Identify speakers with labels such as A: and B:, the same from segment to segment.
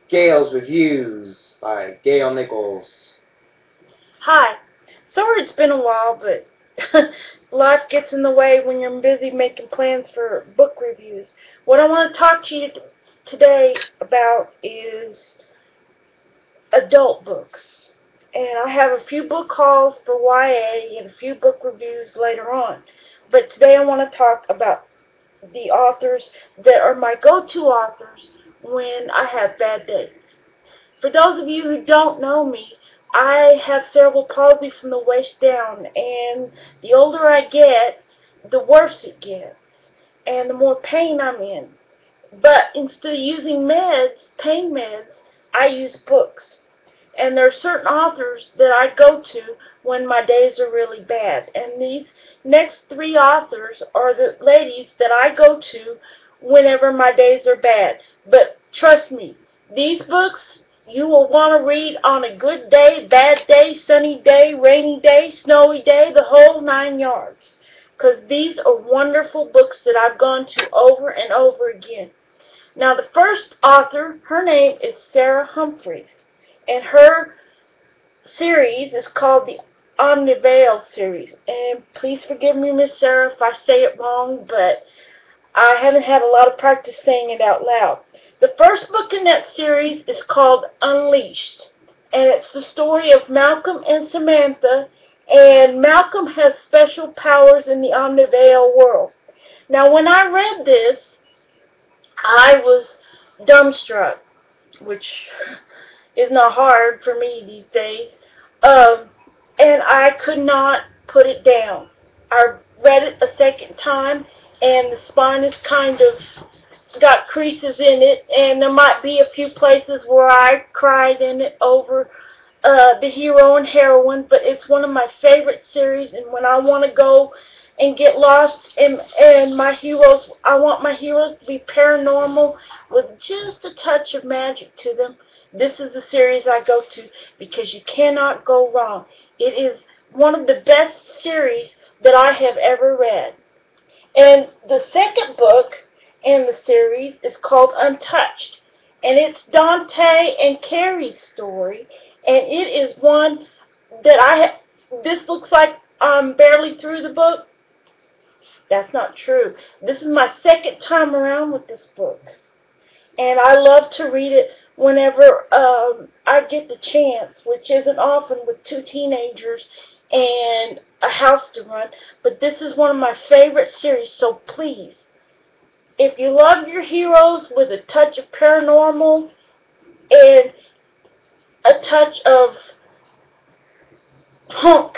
A: Gail's Reviews by Gail Nichols.
B: Hi. Sorry it's been a while, but life gets in the way when you're busy making plans for book reviews. What I want to talk to you today about is adult books. And I have a few book hauls for YA and a few book reviews later on. But today I want to talk about the authors that are my go-to authors when I have bad days. For those of you who don't know me, I have cerebral palsy from the waist down, and the older I get, the worse it gets, and the more pain I'm in. But instead of using meds, pain meds, I use books. And there are certain authors that I go to when my days are really bad. And these next three authors are the ladies that I go to whenever my days are bad. But trust me, these books you will want to read on a good day, bad day, sunny day, rainy day, snowy day, the whole 9 yards. Because these are wonderful books that I've gone to over and over again. Now, the first author, her name is Sarah Humphreys, and her series is called the Omnivale series. And please forgive me, Miss Sarah, if I say it wrong, but I haven't had a lot of practice saying it out loud. The first book in that series is called Unleashed, and it's the story of Malcolm and Samantha, and Malcolm has special powers in the Omnivale world. Now, when I read this, I was dumbstruck, which is not hard for me these days, and I could not put it down. I read it a second time, and the spine is kind of got creases in it, and there might be a few places where I cried in it over the hero and heroine, but it's one of my favorite series, and when I want to go and get lost and my heroes, I want my heroes to be paranormal with just a touch of magic to them. This is the series I go to because you cannot go wrong. It is one of the best series that I have ever read. And the second book in the series is called Untouched, and it's Dante and Carrie's story, and it is one that this looks like I'm barely through the book. That's not true. This is my second time around with this book, and I love to read it whenever I get the chance, which isn't often with two teenagers and a house to run, but this is one of my favorite series, so please, if you love your heroes with a touch of paranormal and a touch of punk,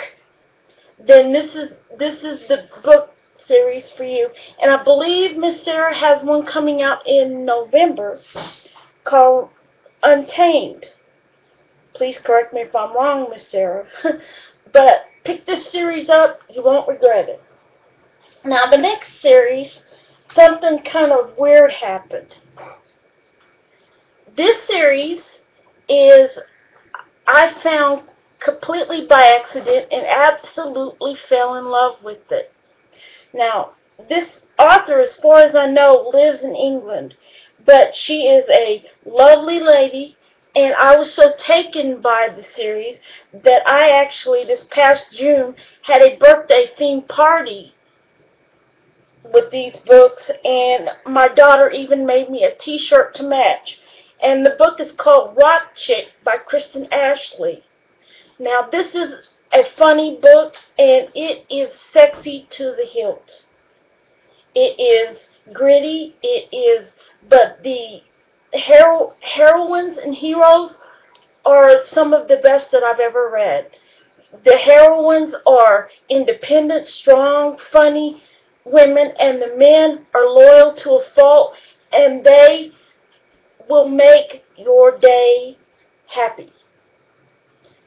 B: then this is the book series for you. And I believe Miss Sarah has one coming out in November called Untamed. Please correct me if I'm wrong, Miss Sarah. But pick this series up. You won't regret it. Now, the next series, something kind of weird happened. This series is, I found completely by accident and absolutely fell in love with it. Now, this author, as far as I know, lives in England, but she is a lovely lady, and I was so taken by the series that I actually, this past June, had a birthday-themed party with these books, and my daughter even made me a t-shirt to match. And the book is called Rock Chick by Kristen Ashley. Now, this is a funny book, and it is sexy to the hilt. It is gritty, but the heroines and heroes are some of the best that I've ever read. The heroines are independent, strong, funny women, and the men are loyal to a fault, and they will make your day happy.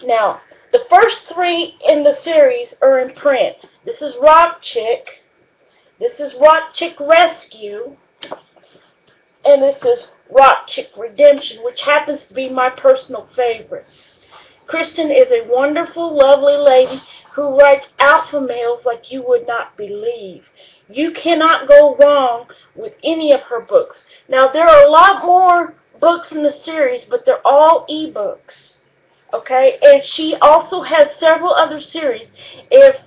B: Now, the first three in the series are in print. This is Rock Chick, this is Rock Chick Rescue, and this is Rock Chick Redemption, which happens to be my personal favorite. Kristen is a wonderful, lovely lady who writes alpha males like you would not believe. You cannot go wrong with any of her books. Now, there are a lot more books in the series, but they're all ebooks. Okay, and she also has several other series if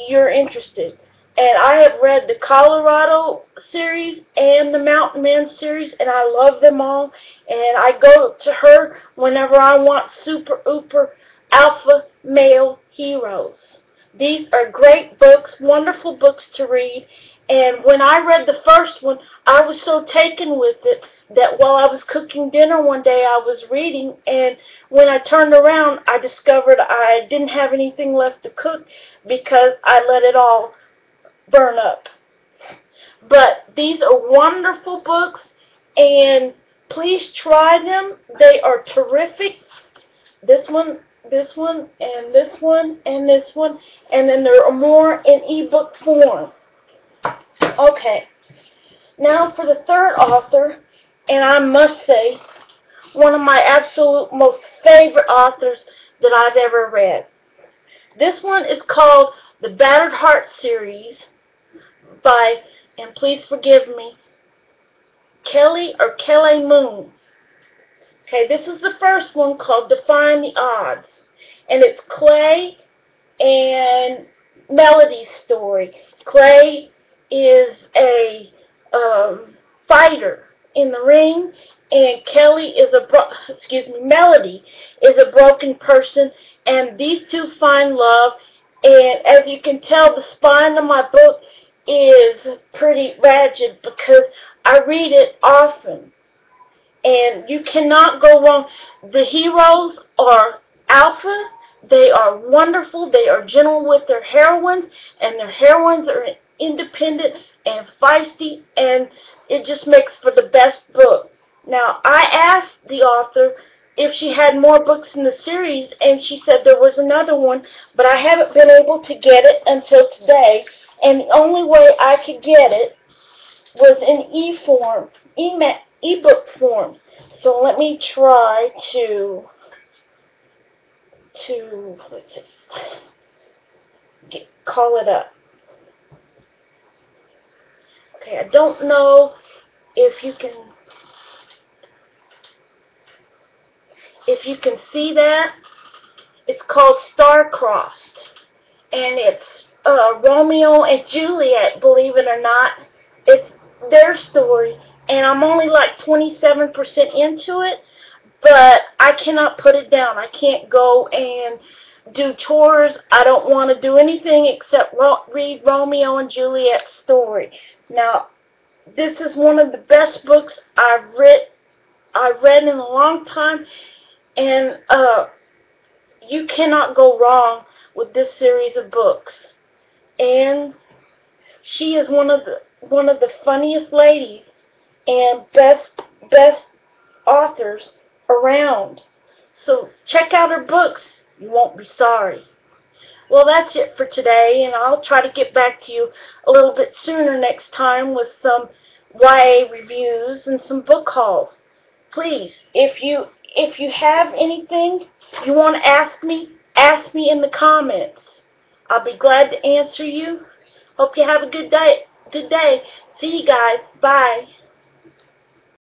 B: you're interested. And I have read the Colorado series and the Mountain Men series, and I love them all. And I go to her whenever I want super ooper alpha male heroes. These are great books, wonderful books to read. And when I read the first one, I was so taken with it that while I was cooking dinner one day, I was reading, and when I turned around, I discovered I didn't have anything left to cook because I let it all burn up. But these are wonderful books, and please try them. They are terrific. This one, and this one, and this one, and then there are more in ebook form. Okay, now for the third author, and I must say, one of my absolute most favorite authors that I've ever read. This one is called the Battered Heart series by, and please forgive me, Kelly or Kelly Moon. Okay, this is the first one called Defying the Odds. And it's Clay and Melody's story. Clay is a fighter in the ring, and Melody is a broken person, and these two find love. And as you can tell, the spine of my book is pretty rigid because I read it often. And you cannot go wrong. The heroes are alpha. They are wonderful. They are gentle with their heroines, and their heroines are independent and feisty, and it just makes for the best book. Now, I asked the author if she had more books in the series, and she said there was another one, but I haven't been able to get it until today, and the only way I could get it was in ebook form. So let me try to let's see, call it up. Okay, I don't know if you can see that. It's called Star-Crossed, and it's Romeo and Juliet. Believe it or not, it's their story, and I'm only like 27% into it, but I cannot put it down. I can't go and do chores. I don't want to do anything except read Romeo and Juliet's story. Now, this is one of the best books I've read in a long time, and you cannot go wrong with this series of books. And she is one of the funniest ladies and best authors around. So check out her books. You won't be sorry. Well, that's it for today, and I'll try to get back to you a little bit sooner next time with some YA reviews and some book hauls. Please, if you have anything you want to ask me in the comments. I'll be glad to answer you. Hope you have a good day. See you guys. Bye.